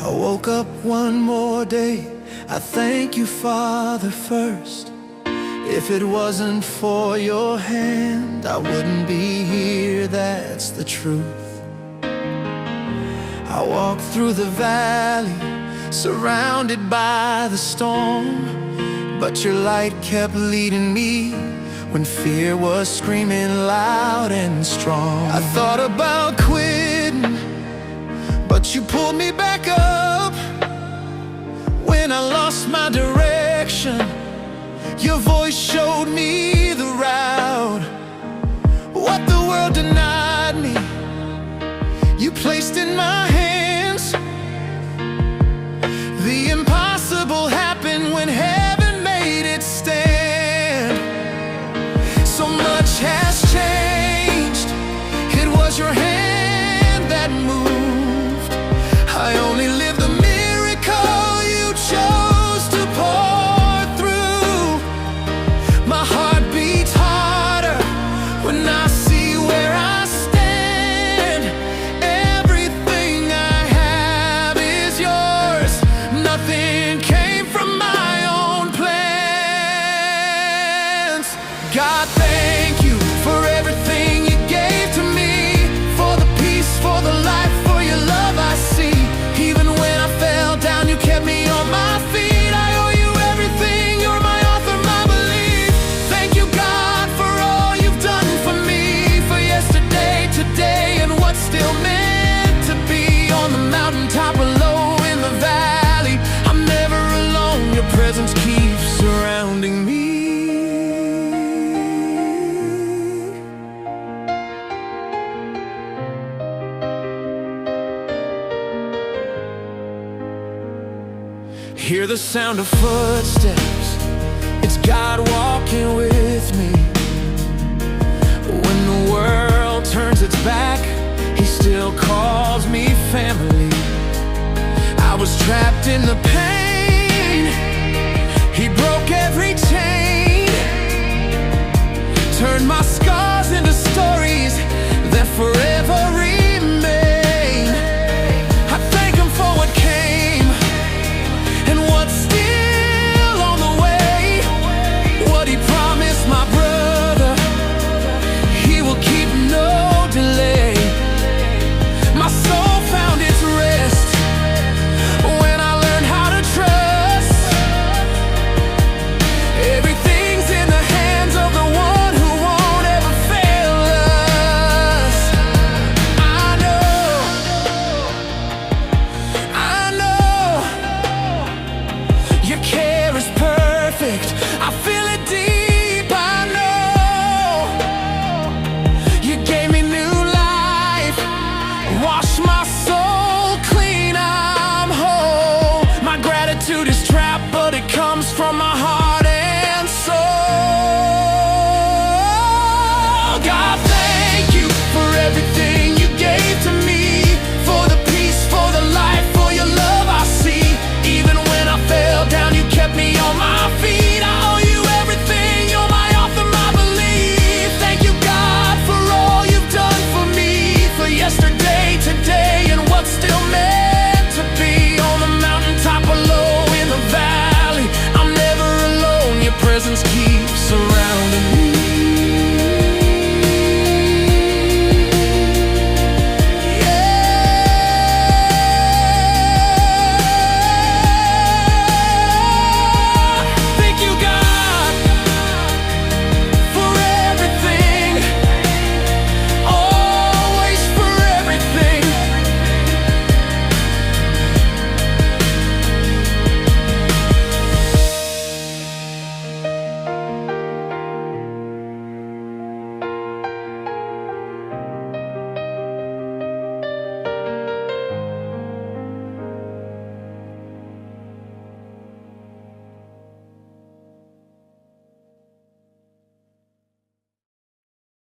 I woke up one more day. I thank you, Father, first. If it wasn't for your hand, I wouldn't be here, that's the truth. I walked through the valley, surrounded by the storm, but your light kept leading me when fear was screaming loud and strong. I thought about quitting, but you pulled me back up. When I lost my direction, your voice showed me the route. What the world denied me, you placed in my hands. The impossible happened when heaven made it stand. So much has changed, it was your hand that moved. I only live the miracle you chose to pour through. My heart beats harder when I see where I stand. Everything I have is yours. Nothing came from my own plans. God, thank you for everything you gave to me, for the peace, for the life, for your love I see. Even when I fell down, you kept me on my feet. I owe you everything, you're my author, my belief. Thank you, God, for all you've done for me, for yesterday, today, and what's still meant to be. On the mountaintop or low in the valley, I'm never alone, your presence keeps surrounding me. Hear the sound of footsteps, it's God walking with me. When the world turns its back, He still calls me family. I was trapped in the pain, He broke every chain, turned my scars into stories that forever